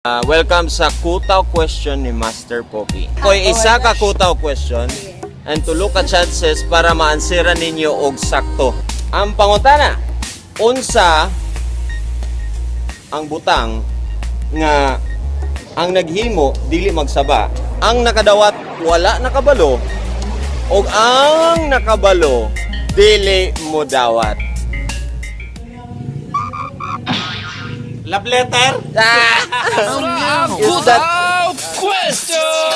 Welcome sa Kutaw Question ni Master Poppy. Ko'y isa ka Kutaw Question and tulo ka chances para maansira ninyo og sakto. Ang pangutana, unsa ang butang nga ang naghimo dili magsaba, ang nakadawat wala nakabalo, og ang nakabalo dili mo dawat. Love letter? Is that Question!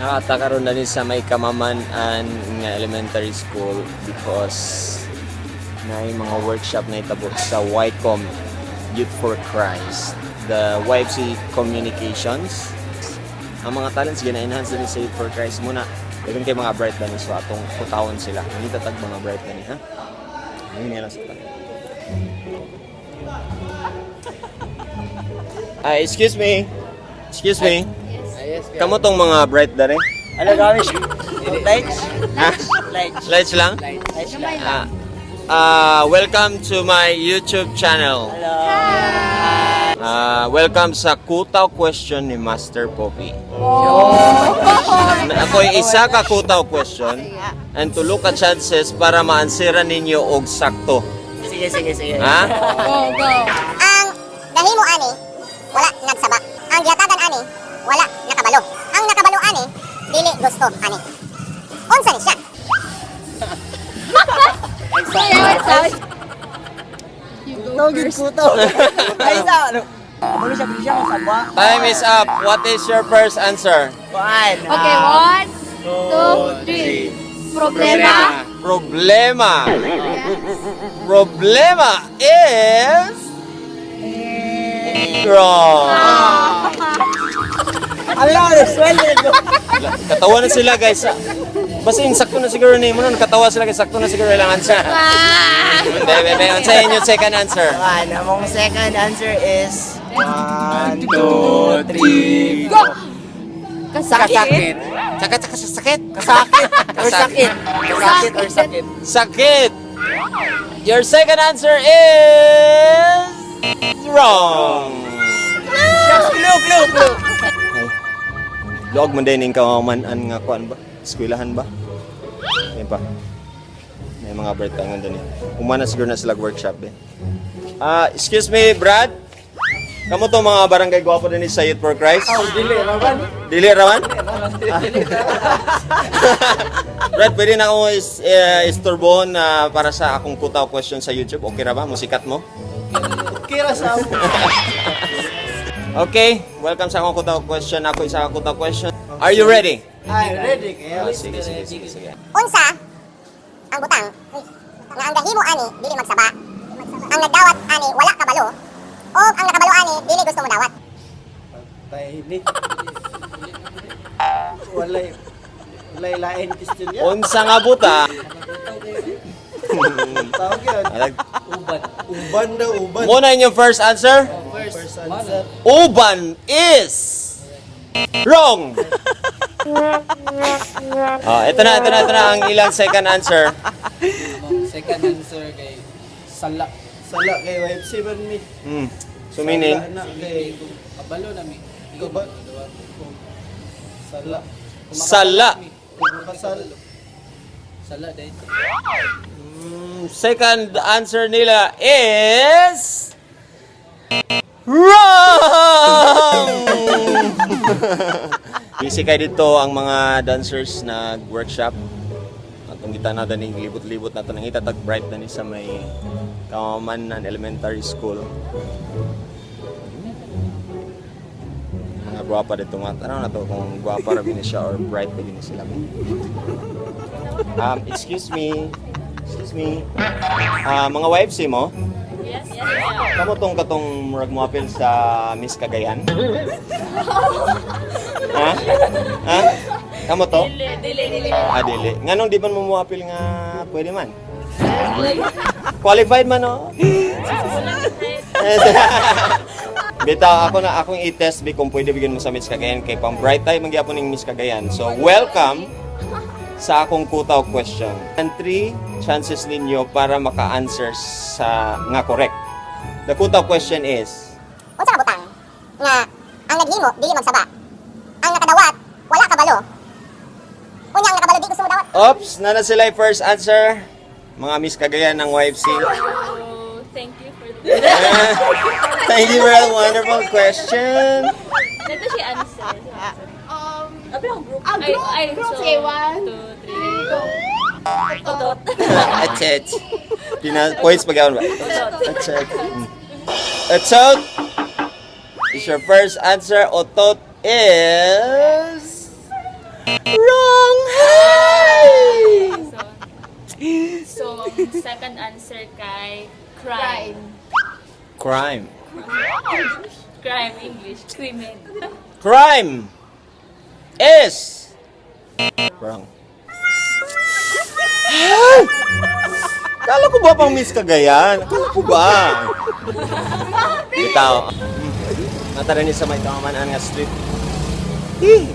nakatakaroon na din sa may Kamaman-an nga elementary school because na mga workshop na itabo sa YCOM Youth for Christ, the YFC Communications. Ang mga talents gina-enhance din sa Youth for Christ muna. Dagan kay mga bright gani so atong putawon sila. Hindi tatag mga bright gani ha. Ayun nila sa ta. Excuse me. Excuse me. Kamo tong mga bright dare? Ano gawin siya? Lights? Ha? Lights. Lights lang? Lights lang. Welcome to my YouTube channel. Hello. Welcome sa Kutaw Question ni Master Poppy. Ako'y isa ka Kutaw Question and tulo ka chances para maansira ninyo og sakto. Sige. Ha? Go, go. Ang dahimo ani wala nagsaba. Ang gihatagan ani wala nakabalo. Ang nakabalo ani dili gusto ani. Unsa ni siya? Tawagin ko to. Ay, ano? Ano siya masaba? Time is up. What is your first answer? One. Okay, 1, 2, 3. Problema. Problema. Problema is wrong. Ala, sweldo. Katawa na sila guys. Basta yung sakto na siguro ni mo nun. Katawa sila guys. Sakto na siguro ilang answer. Bebe, unsa yung second answer? One. Among second answer is 1, 2, 3, Go! 4. Kasakit. Sakit? Kasakit. Or sakit. Kasakit or sakit. Sakit. Your second answer is wrong. Clue. Log mo din yung Kamaman-an nga kuan ba? Eskwelahan ba? Yan pa. May mga bertangan doon eh. Umana siguro na sila workshop eh. Excuse me, Brad? Kamu to mga barangay gwapo din sa Youth for Christ? Dili, raman. Dili raman? Brad, pwede na akong isturbohon para sa akong Kutaw Question sa YouTube. Okay ra ba? Musikat mo? Kira sa ako. Okay, welcome sa akong Kutaw Question. Ako isa akong Kutaw Question. Are you ready? Ay, ready kayo. Sige. Unsa ang butang nga ang dahimo ani dili magsaba. Ang nagdawat ani wala kabalo. O ang nakabalo ani dili gusto mo dawat. Tahimik. Walay lain question niya. Unsa nga buta? Tawag yun. Uban daw, uban. Muna inyong first answer? First answer. Uban is wrong. Ito na ang ilang second answer. Second answer kay Sala. Sala kay wife si man mi. So meaning, Sala na kay Kabalo na mi. Kabal. Sala. sala. Kasal. Sala dahil. Second answer nila is wrong. Busy kayo dito ang mga dancers na workshop. Atong kita na daning libot-libot na tanang itatag bright na ni sa may Kamaman-an Elementary School. Mga guwapa dito nga. Tanong na to kung guwapa rin siya or bright rin sila. Excuse me. Mga YFC mo? Yes. Kamu tong katong murag mo appeal sa Miss Cagayan? Ha? Kamu to? Dili. Dili. Nganong di man mo appeal nga pwede man? Qualified man no? Bitaw akong i-test kung pwede bigyan mo sa Miss Cagayan kay pang bright time magyapon ning Miss Cagayan. So welcome sa akong kutaw question. And 3 chances ninyo para maka-answer sa nga correct. The kutaw question is, Unsa ka butang nga ang naghimo dili magsaba. Ang nakadawat wala kabalo. Unyang nakabalo di gusto mo dawat. oops, na sila yung first answer. Mga Miss Cagayan ng YFC. Oh, thank you for that. Thank you for a wonderful question. Dito siya answer. Abi ang group. group. Say 1, 2, 3, go. Otot. Achet. Points pa gawin ba? Achet. Otot. Is your first answer. Otot is... Wrong! So, second answer kay crime. Crime. Crime English. Crimen. Crime is... Wrong. Kala ko ba pang Miss Cagayan? Kala ko ba? Bitaw. Natara ni sa may kamaman nga street.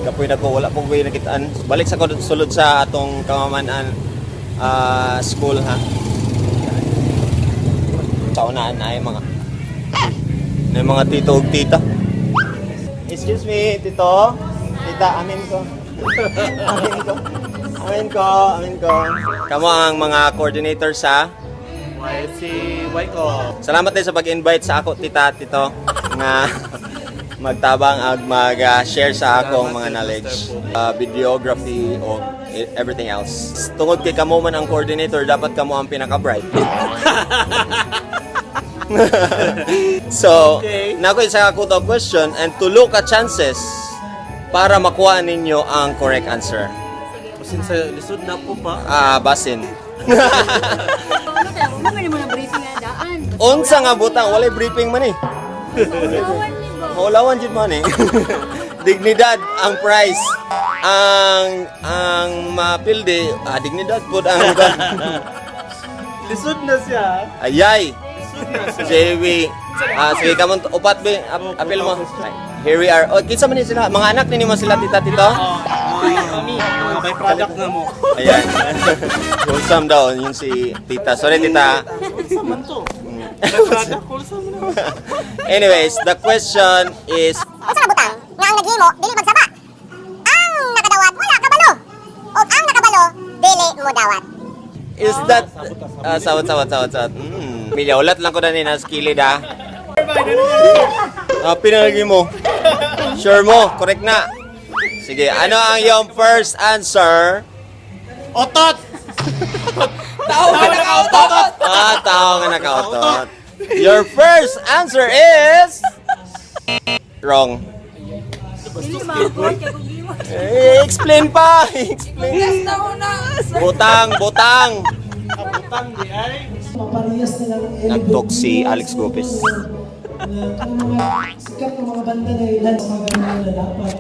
Kapoy na ko, wala pong kayo nakitaan. Balik sa sulod sa atong kamaman school ha. Taunaan ay mga tito ug tita. Excuse me, tito. Tita, amin ko. Amin ko. Kamo ang mga coordinator sa YFC Waiko. salamat din sa pag-invite sa ako, tito, nga magtabang ag mag-share sa akong mga knowledge, videography o everything else. Tungod kay kamo man ang coordinator, dapat kamo ang pinaka-bright. So, nako isa ka kutaw question and tulo ka chances para makuha ninyo ang correct answer. Kasi sa lisod na po pa. Basin. Ano kaya? Kung naman mo na briefing nga daan. Unsa nga butang, walay briefing man eh. Maulawan jud man eh. Dignidad ang prize. Ang mapildi, dignidad pud ang butang. Lisod na siya. Ayay. JV. Sige kamon upat be apil mo. Here we are. Oh, kinsa man ni sila? Mga anak ni mo sila tita tito? Mami, may product na mo. Ayan. Wholesome daw yung si tita. Sorry tita. Saman to. May product, wholesome na. Anyways, the question is Unsa ka butang nga ang naghimo dili magsaba. Ang nakadawat wala kabalo. O ang nakabalo dili mo dawat. is that sawat. Milyaulat lang ko na ni nas kilid ha. Pinalagi mo. Sure mo, correct na. Sige, ano ang iyong first answer? Otot! Tao nga nakautot. Your first answer is wrong. Explain pa. Explain. Butang. Butang di ay. Nag-talk si Alex Gopez. Sikat ng mga banda na ilan sa mga ganun na dapat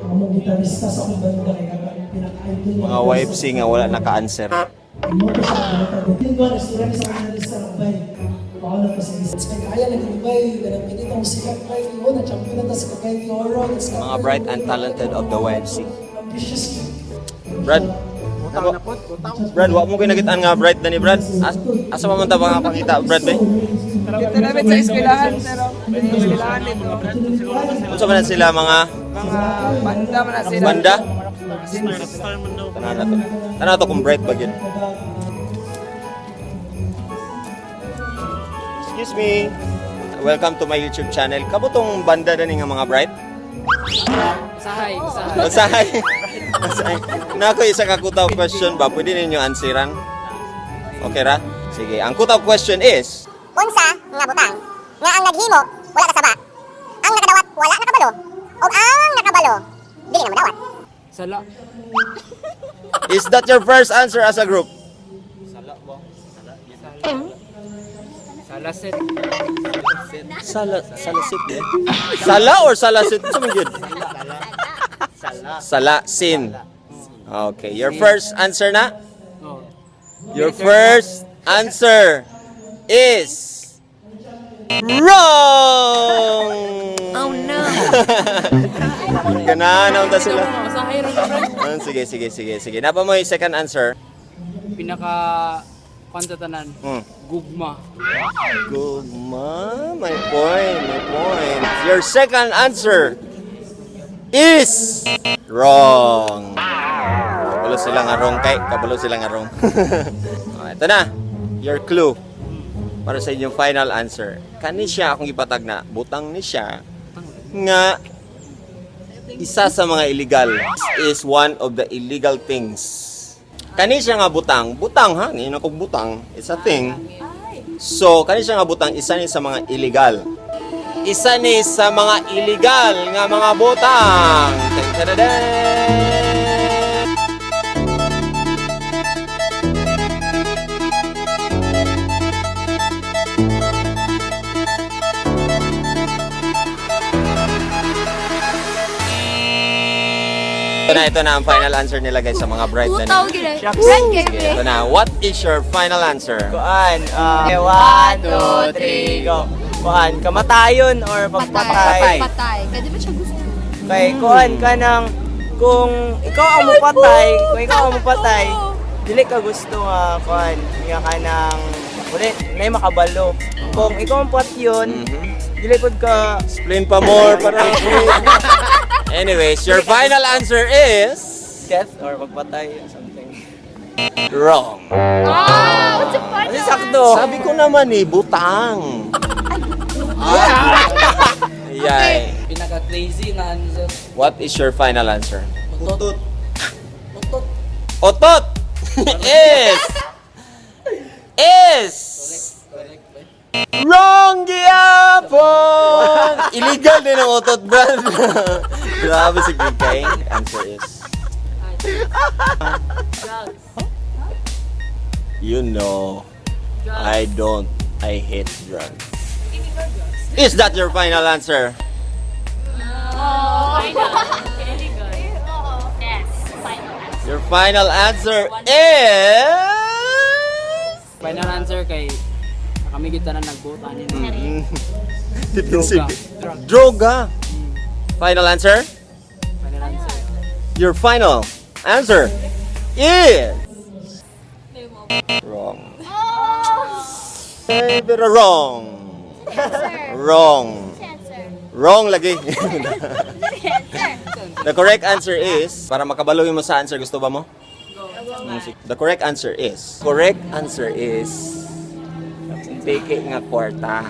ang mga gitarista sa akong banda kaya pinaka-idol Mga YFC nga wala naka-answer. mo ko sa mga din ko restaurant sa mga lista ng bay baka na pa sa lista kaya nag-ibay ganang pinito ang sikat bay mo na champion na ta sa Cagayan de Oro Mga bright and talented of the YFC. ambitious Brad, Brad, wag mo kinagitaan nga bright na ni Brad. Asa pa man ta mga pakita, Brad be? Dito namin sa eskwelahan, pero eskwelahan dito. Unsa man sila mga Mga banda man na sila. banda? Star man daw. Tanan to kung bright ba gyud. Excuse me. Welcome to my YouTube channel. Kabutong banda na ni nga mga bright? Usahay. Usahay. Nako isa ka kutaw question ba? Pwede ninyo ansiran? Okay ra? Sige, ang kutaw question is Unsa nga butang nga ang naghimo wala kasaba. Ang nakadawat wala nakabalo. O ang nakabalo dili na madawat. Sala. is that your first answer as a group? Salasit. Salasit eh. Sala or salasit? Sa man gyud? Sala sin. Okay, your first answer na? Oh. Your first answer is wrong. Oh no. Ganahan na unta sila. Masahay rin friend. Sige. Napa mo yung second answer? Pinaka pantatanan. Gugma. Gugma, my point. Your second answer is wrong. Kabalo sila nga wrong. Ito na, your clue para sa inyong final answer. Kani siya akong ipatag na, butang ni siya nga isa sa mga illegal is one of the illegal things. Kani siya nga butang ha, ni kog butang, it's a thing. So, kani siya nga butang, isa ni sa mga illegal. Isa ni sa mga illegal nga mga butang. Tadadaan! Ito na ang final answer nila guys sa mga bright na Tutaw gila. Red kay Sige, ito na. What is your final answer? Kuan, 1, 2, 3, go. Kuan, kamatayon or pagpatay? Patay. Kaya di ba siya gusto? Kay kuan ka nang kung ikaw ang mupatay, dili ka gusto nga kuan, nga ka nang ulit, may makabalo. Kung ikaw ang patyon, dili pud ka Explain pa more para Anyways, your final answer is death or pagpatay or something. wrong. What's the fun? Kasi sakto. Sabi ko naman butang. Yay. Pinaka crazy na answer. What is your final answer? Utot. Otot is wrong gyapon. Illegal din ang otot, brad. Grabe si Kikay. Answer is you know, I hate drugs. Is that your final answer? Your final answer is Final answer kay kami kita na nagbuta ni. droga. Final answer? Final answer. Your final answer is wrong. Pero wrong. Wrong lagi. The correct answer is, para makabaluhin mo sa answer, gusto ba mo? The correct answer is peke nga kwarta.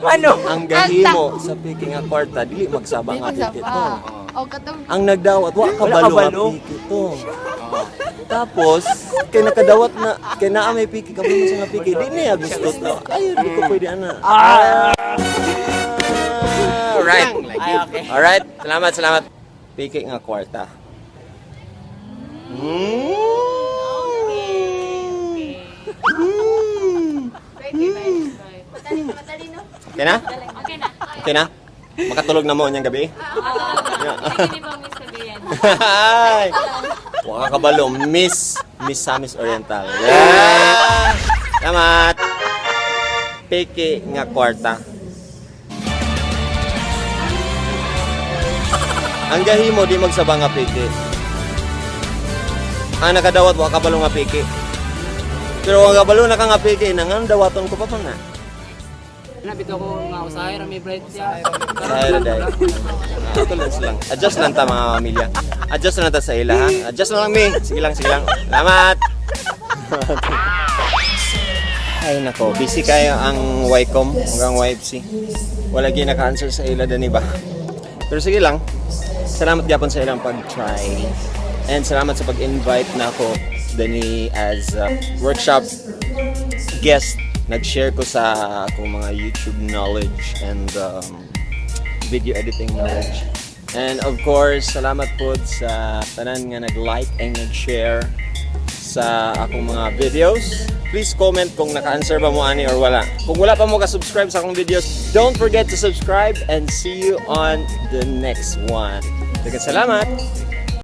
Ano? Ang gahimo sa peke nga kwarta, dili magsaba nga peke to. O katong Ang nagdawat, wa kabalo nga peke to. Tapos, kay nakadawat na, kay naa may piki, kabalo mo sa nga piki, di niya gusto to. Ayun, di ko pwede ana. Alright. Okay. Alright, salamat. Piki nga kwarta. matalino. Okay na? Okay na? Makatulog na mo niyang gabi? Hindi ba may sabihin? Ay! Huwag ka kabalo, Miss Samis Oriental. Yeah! Salamat! Peke nga kwarta. Ang gahimo di magsaba nga peke. Ang nakadawat wa kabalo nga peke. Pero ang kabalo na ka nga peke, nangang dawaton ko pa pa na. Nabito ko nga usahay ra may bright siya. Dahil. Ito lang. Adjust lang ta mga pamilya. Adjust lang ta sa ila ha. Adjust lang mi. Sige lang. Salamat. Ay nako, busy kayo ang YCOM hanggang YFC. Wala gyud naka-answer sa ila dani ba. Pero sige lang. Salamat gyapon sa ilang pag-try. And salamat sa pag-invite na ako dani as workshop guest. Nag-share ko sa akong mga YouTube knowledge and video editing knowledge. And of course, salamat po sa tanan nga nag-like and nag-share sa akong mga videos. Please comment kung naka-answer ba mo ani or wala. Kung wala pa mo ka-subscribe sa akong videos, don't forget to subscribe and see you on the next one. Salamat!